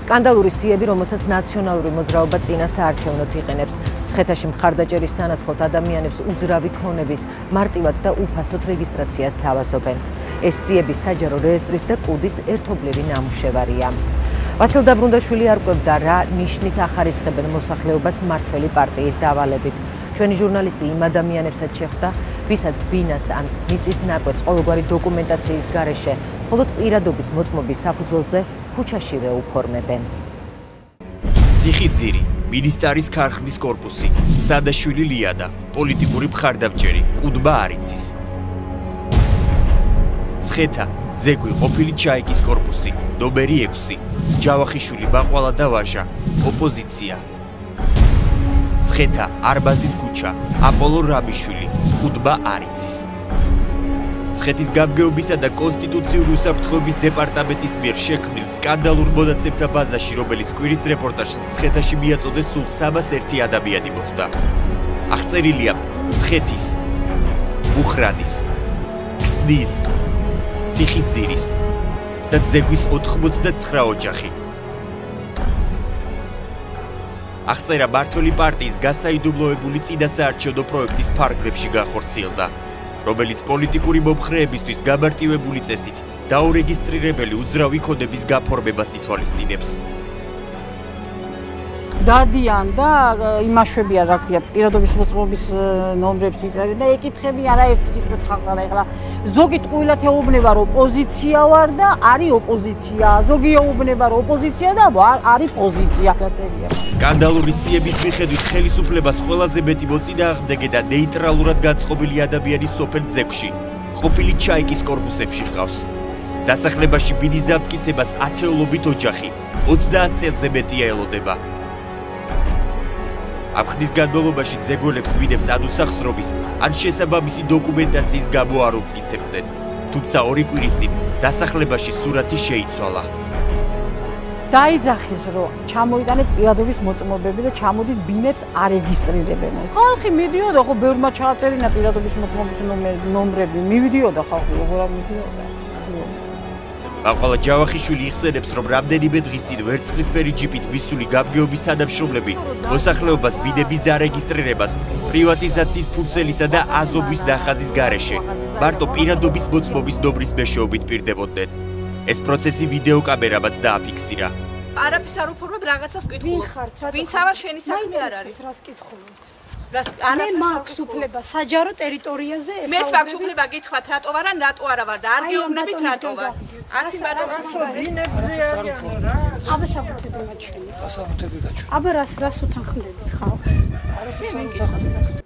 სკანდალური სიები, რომელსაც ნაციონალური მოძრაობა წინა საარჩევნოდ იყენებს. მცხეთაში მხარდაჭერის სანაცვლოდ ადამიანებს უძრავი ქონების, მარტივად და უფასოდ რეგისტრაციას თავაზობენ. ეს სიები საჯარო რეესტრის და კუდის ერთობლივი ნამუშევარია. ვასილ დაბრუნდაშვილი არკვევდა, რა ნიშნით ახარისხებენ მოსახლეობას მმართველი პარტიის დავალებით. ჩვენი ჟურნალისტი იმ ადამიანებსაც შეხვდა, ვისაც ბინას ან მიწის ნაკვეთს ყოველგვარი დოკუმენტაციის გარეშე, მხოლოდ პირადობის მოწმობის საფუძველზე ქუჩაშივე უფორმებენ. ციხისძირი, მინისტარის ქარხნის კორპუსი, სადაშვილი ლიადა, პოლიტიკური მხარდამჭერი, კუდბა არიცის. ცხეთა, ზეგვი, ყოფილი ჩაიკის კორპუსი, ნომერი 6, ჯავახიშვილი, ბაყვალა და ვაჟა, ოპოზიცია. ცხეთა, არბაზის ქუჩა, აპოლო რაბიშვილი, კუდბა არიცის. ცხეთის გამგეობისა და კონსტიტუციური უსაფრთხოების დეპარტამენტის მიერ შექმნილ სკანდალურ მონაცემთა ბაზაში, რომელიც კვირის რეპორტაჟს ცხეთაში მიაწოდეს სულ 301 ადამიანი მოხვდა. აღწერილია ცხეთის, მუხრანის, ქსნის, ციხისძირის და ზეგვის 89 ოჯახი. აღწერა მმართველი პარტიის გასაიდუმლოებული წინასაარჩევნო პროექტის ფარგლებში განხორციელდა, რომელიც პოლიტიკური მომხრეებისთვის გამარტივებული წესით დაურეგისტრირებელი უძრავი ქონების გაფორმებას ითვალისწინებს. დადიან და იმაშვებიან, რა ქვია, პირადობის მოწმობის ნომრებს იწერენ და ეკითხებიან არაერთი სიტყვით ხალხს, ეხლა ზოგი ტყუილად ეუბნება, რომ ოპოზიცია ვარ და არის ოპოზიცია, ზოგი ეუბნება, რომ ოპოზიცია და არის პოზიცია. დაწერია. სკანდალური სიების მიხედვით ხელისუფლებას ყველაზე მეტი მოწინააღმდეგე და ნეიტრალურად განწყობილი ადამიანი სოფელ ძეგში, ყოფილი ჩაიკის კორპუსებში ჰყავს. დასახლებაში ბიდის დამტკიცებას ათეულობით ოჯახი 30 წელზე მეტია ელოდება. ამ ხნის განმავლობაში ძეგოლებს მინებს ან უსახსრობის, ან შესაბამისი დოკუმენტაციის გამო არ უმტკიცებდნენ. თუმცა 2 კვირის წინ დასახლებაში სურათი შეიცვალა. დაიძახეს, რომ ჩამოიტანეთ პირადობის მოწმობები და ჩამოდით ბინებს არეგისტრირებენ. ხალხი მიდიოდა, ხო ბევრმა ჩააწერინა პირადობის მოწმობის ნომრები, მივიდიოდა ხალხი, როგორ არ მიდიოდა. ბაყვალა ჯავახიშვილი იხსენებს, რომ რამდენიმე დღის წინ ვერცხლისფერი ჯიპით მისული გამგეობის თანამშრომლები მოსახლეობას ბინების დარეგისტრირებას, პრივატიზაციის ფურცელისა და აზობის ნახაზის გარეშე მარტო პირადობის მოწმობის ნომრის მეშვეობით პირდებოდნენ. ეს პროცესი ვიდეოკამერამაც დააფიქსირა. არაფერს არ უფორმებ, რაღაცას ვკითხულობ. ვინც ავარ, შენი საქმე არ არის. რას კითხულობთ? მე მაქვს უფლება საჯარო ტერიტორიაზე ესაუბრები. მეც მაქვს უფლება გითხრათ, რატო ვარ ან რატო არა ვარ და არ გეუბნებით რატო ვარ. არც ბატონო ბინებზე არიან რა. აბა საკუთები მაჩვენე. საკუთები გაჩვენე. აბა რას უთანხმდებით ხალხს?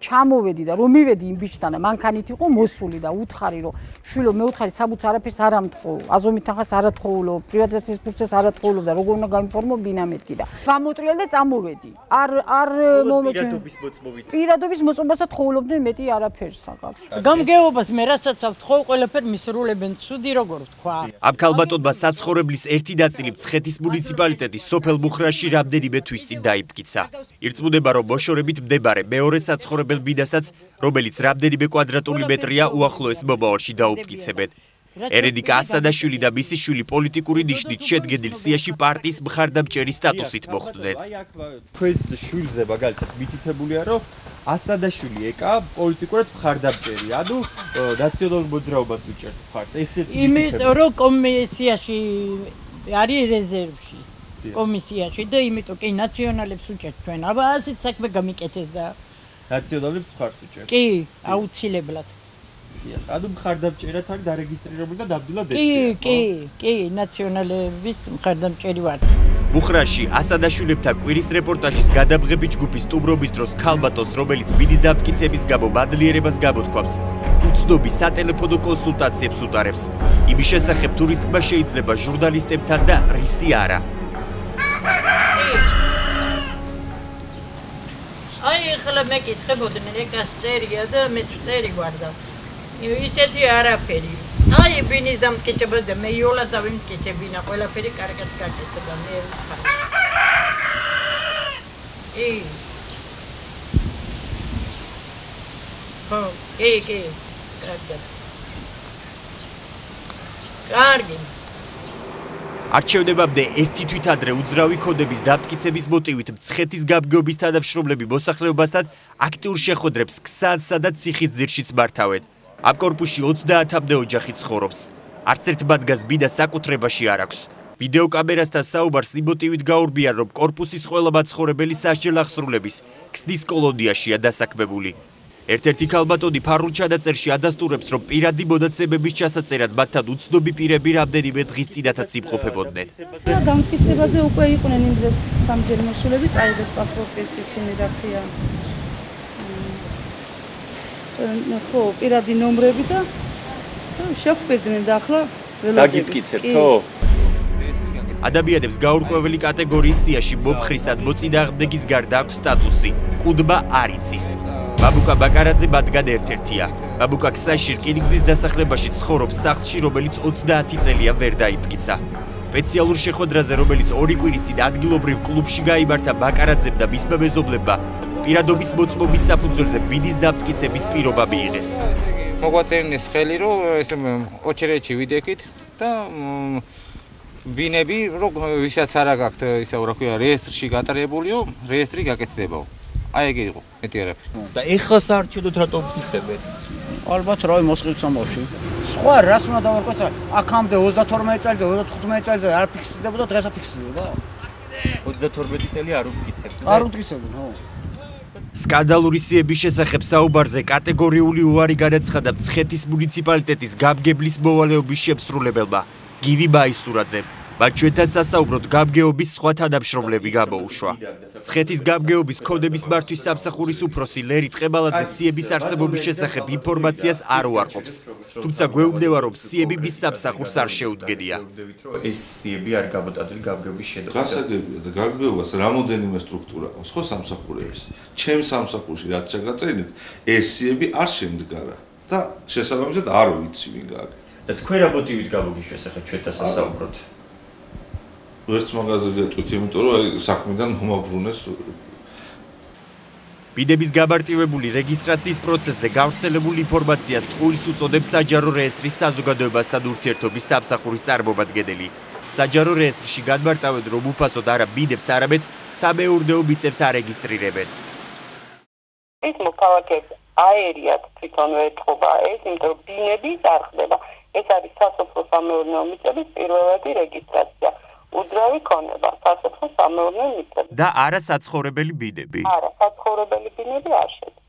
ჩამოვედი და რომ მივედი იმ ბიჭთან, მანქანით იყო მოსული და უთხარი, რომ შვილო მე უთხარი საბუთს არაფერს არ ამთხოვ, აზომით ახას არ ათხოვულო, პრივატიზაციის ფურცელს არ ათხოვულო და როგორ უნდა გამიფორმო ბინა მეთქი და გამოტრიალ და წამოვედი. არ პირადობის მოწმობით. პირადობის მოწმობასაც ხოვულობდნენ მეტი არაფერს საკაცო. გამგეობას მე რასაც ავთხოვ, ყველაფერ მისრულებენ, ცუდი როგორ ვთქვა. ამ ქალბატონმა საცხოვრებლის ერთი ნაწილი მცხეთის მუნიციპალიტეტის სოფელ მუხრაში რამდენიმე თვის წინ დაიმტკიცა. ირწმუნება, რომ მოშორებით მდებარე მეორე საცხოვრებელ ბინასაც, რომელიც რამდენიმე კვადრატული მეტრია, უახლოეს მომავალში დაუმტკიცებენ. ერედიკა ასადაშვილი და მისი შვილი პოლიტიკური ნიშნით შედგენილ სიაში პარტიის მხარდამჭერის სტატუსით მოხვდნენ. თქვენს შვილზე მაგალითად მითითებულია, რომ ასადაშვილი ეკა პოლიტიკურად მხარდამჭერი, ანუ ნაციონალურ მოძრაობას უჭერს მხარს. ესეთი იმიტომ რომ კომისიაში არის რეზერვში. კომისიაში და იმიტომ კი ნაციონალებს უჭერს ჩვენ. აბა ასეთ საქმე გამიკეთეს და ნაციონალებს მხარს უჭერს. კი, აუცილებლად. ანუ მხარდამჭერად არის დარეგისტრირებული და ნამდვილად ესეა. კი, ნაციონალების მხარდამჭერი ვარ. მუხრაში ასადაშვილებთან კვირის რეპორტაჟის გადამღები ჯგუფის სტუმრობის დროს ქალბატონს, რომელიც ბიდის დამტკიცების გამო მადლიერებას გამოთქვამს, უცნობი სატელეფონო კონსულტაციებს უტარებს. იმის შესახებ თუ რის თქმა შეიძლება ჟურნალისტებთან და რისი არა. აი, ახლა მეკითხებოდნენ, ეკას წერია და მეც წერი ვარ და ისეთი არაფერი. აი, ბინის დამტკიცება და მე იოლად დავიმტკიცებინა, ყველაფერი კარგად გაკეთება, მე ვიხარ. ხო, კარგად. კარგი. არჩევნებამდე ერთი თვით ადრე უძრავი ქონების დამტკიცების მოტივით მცხეთის გაბგეობის თანამშრომლები მოსახლეობასთან აქტიურ შეხვედრებს ქსანსა და ციხისძირშიც მართავენ. ამ კორპუსში 30-მდე ოჯახი ცხოვრობს. არც ერთ მათგანს ბიდა საკუთრებაში არ აქვს. ვიდეო კამერასთან საუბარს იმ მოტივით გაურბიან, რომ კორპუსის ყველა მაცხოვრებელი სასჯელ აღსრულების ქსნის კოლონიაშია დასაქმებული. ერთ-ერთი ქალბატონი ფარულ ჩანაწერში ადასტურებს, რომ პირადი მონაცემების ჩასაწერად მათთან უცნობი პირები რამდენიმე დღის წინათაც იმყოფებოდნენ. დამტკიცებაზე უკვე იყვნენ იმ დროს სამჯერ მოსულები, წაიღეს პასპორტის ისინი რა ქვია. ხო, პირადი ნომრები და შეხვდრდნენ და ახლა დაგიტკიცებთო? ადამიანებს გაურკვეველი კატეგორიის სიაში მომხრისად მოწინააღმდეგის გარდა აქვს სტატუსი. კუდმა არ იცის. ბაბუკა ბაკარაძე მათგან ერთ-ერთია. ბაბუკა ქსაში რკინიგზის დასახლებაში ცხოვრობს სახლში, რომელიც 30 წელია ვერ დაიფკიცა. სპეციალურ შეხვედრაზე, რომელიც 2 კვირის წინ ადგილობრივ კლუბში გაიმართა ბაკარაძემ და მისმა მეზობლებმა, პირადობის მოწმობის საფუძველზე ბიდის დამტკიცების პირობა მიიღეს. მოგვაწევინეს ხელი, რომ ესე ოჩერეთში ვიდექით და ბინები, რომ ვისაც არ აქვს ისა რა ქვია, რეესტრში გატარებულიო, რეესტრი გაკეთდებაო. აი ეგ იყო, მეტი არაფერი. და ეხლა საარჩევნოდ რატო ვფიქრებთ? ალბათ რავი მოსყიდწამოში. სხვა რას უნდა დავარკვეცა? აქამდე 32 წელიწადზე, 35 წელიწადზე არ ფიქსირდებოდა, დღეს აფიქსირდება. 32 წელი არ ვფიქრებთ. არ ვფიქრებდი, ხო. სკანდალური სიების შესახებ საუბარზე კატეგორიული უარი განაცხადა მცხეთის მუნიციპალიტეტის გამგებლის მოვალეობის შემსრულებელმა გივი ბაისურაძემ. მათ ჩვენთან სასაუბროდ გამგეობის სხვა თანამშრომლები გამოუშვა. მცხეთის გამგეობის ქონების მართვის სამსახურის უფროსი ლერი ტყებალაძე სიების არსებობის შესახებ ინფორმაციას არ უარყოფს. თუმცა გვეუბნება, რომ სიები მის სამსახურს არ შეუდგენია. ეს სიები არ გამოტანილი გამგეობის შედეგად. გასაგებია და გამგეობას რამოდენიმე სტრუქტურა აქვს ხო სამსახურების. ჩემ სამსახურში რაც ჩაგაწერეთ, ეს სიები არ შემდგარა და შესაბამისად არ ვიცი ვინ გააკეთა. და თქვენ რა მოტივით გამოგიშვეს ახლა ჩვენთან სასაუბროთ? ვერც მაგაზე გეტყვით, იმიტომ რომ აი საქმიდან მომაბრუნეს. ბიდების გამარტივებული რეგისტრაციის პროცესზე გავრცელებული ინფორმაციას ტყუილს უწოდებს საჯარო რეესტრის საზოგადოებასთან ურთიერთობის სამსახურის წარმომადგენელი. საჯარო რეესტრში განმარტავენ, რომ უფასოდ არა ბიდებს, არამედ სამეურნეო მიწებს არეგისტრირებენ. ეს მოქალაქეებს აერიათ თვითონვე ეთყობა ეს, იმიტომ რომ ბინები არ ხდება. ეს არის სასოფლო სამეურნეო მიწების პირველადი რეგისტრაცია. უძრავი ქონება, სასოფლო სამეურნეო მიწები. და არა საცხოვრებელი ბინები. არა, საცხოვრებელი ბინები არ შედის.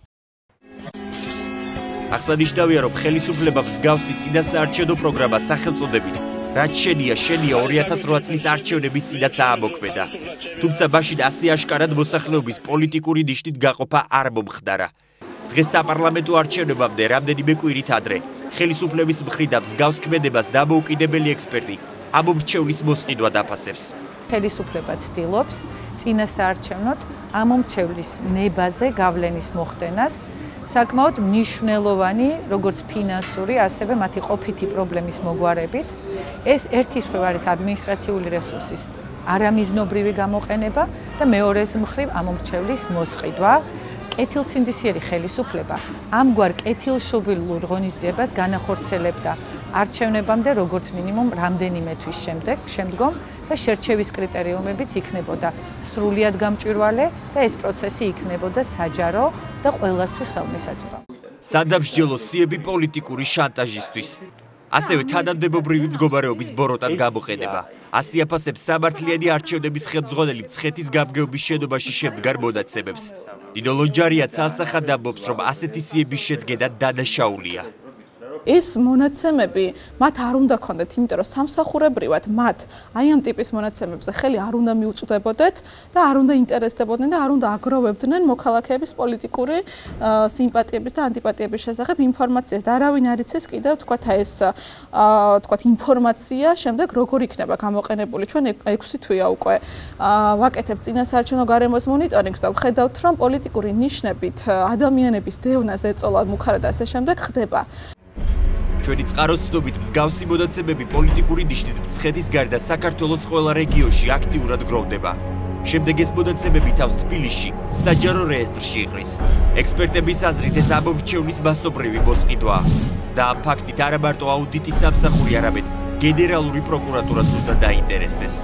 აღსანიშნავია, რომ ხელისუფლებამ მსგავსი წინასაარჩევნო პროგრამა სახელწოდებით რაც შენია 2008 წლის არჩევნების წინაც აამოქმედა. თუმცა მაშინ ასე აშკარად მოსახლეობის პოლიტიკური ნიშნით გაყოფა არ მომხდარა. დღეს საპარლამენტო არჩევნებამდე რამდენიმე კვირით ადრე ხელისუფლების მხრიდან მსგავს ქმედებას დამოუკიდებელი ექსპერტი ამომრჩევლის მოსყიდვა დაფასებს. ხელისუფლება ცდილობს წინასაარჩევნოდ ამომრჩევლის ნებაზე გავლენის მოხდენას საკმაოდ მნიშვნელოვანი, როგორც ფინანსური, ასევე მათი ყოფითი პრობლემის მოგვარებით. ეს ერთის მხრივ არის ადმინისტრაციული რესურსის არამიზნობრივი გამოყენება და მეორეს მხრივ ამომრჩევლის მოსყიდვა. კეთილსინდისიერი ხელისუფლება ამგვარ კეთილშობილურ ღონისძიებას განახორციელებდა არჩევნებამდე როგორც მინიმუმ რამდენიმე თვის შემდგომ და შერჩევის კრიტერიუმებიც იქნებოდა სრულიად გამჭვირვალე და ეს პროცესი იქნებოდა საჯარო და ყველასთვის ხელმისაწვდომი. სადამსჯელო სიები პოლიტიკური შანტაჟისთვის. ასევე თანამდებობრივი მდგომარეობის ბოროტად გამოყენება. ასე აფასებს სამართლიანი არჩევნების ხელმძღვანელი მცხეთის გამგეობის შენობაში შემდგარ მონაცემებს. ნინო ლონჯარია ცალსახად ამბობს, რომ ასეთი სიების შედგენა დანაშაულია. ეს მონაცემები მათ არ უნდა ქონდეთ, იმიტომ რომ სამსახურებრივად მათ აი ამ ტიპის მონაცემებზე ხელი არ უნდა მიუწვდებოდეთ და არ უნდა ინტერესდებოდნენ და არ უნდა აგროვებდნენ მოქალაქეების პოლიტიკური სიმპათიების და ანტიპათიების შესახებ ინფორმაციას და არავინ არ იცის კიდევ თქვათ ეს თქვათ ინფორმაცია შემდეგ როგორ იქნება გამოყენებული. ჩვენ 6 თვეა უკვე ვაკეთებ წინასაარჩევნო გარემოს მონიტორინგს და ვხედავთ რომ პოლიტიკური ნიშნებით ადამიანების დევნას ეწოლა მუხარა და ასე შემდეგ ხდება. ჩვენი წყაროს ცნობით მსგავსი მონაცემები პოლიტიკური ნიშნით მცხეთის გარდა საქართველოს ყველა რეგიონში აქტიურად გროვდება. შემდეგ ეს მონაცემები თავს თბილისში საჯარო რეესტრში იყრის. ექსპერტების აზრით ეს ამომრჩევლის მასობრივი მოსყიდვაა. და ამ ფაქტით არა მარტო აუდიტის სამსახური, არამედ გენერალური პროკურატურაც უნდა დაინტერესდეს.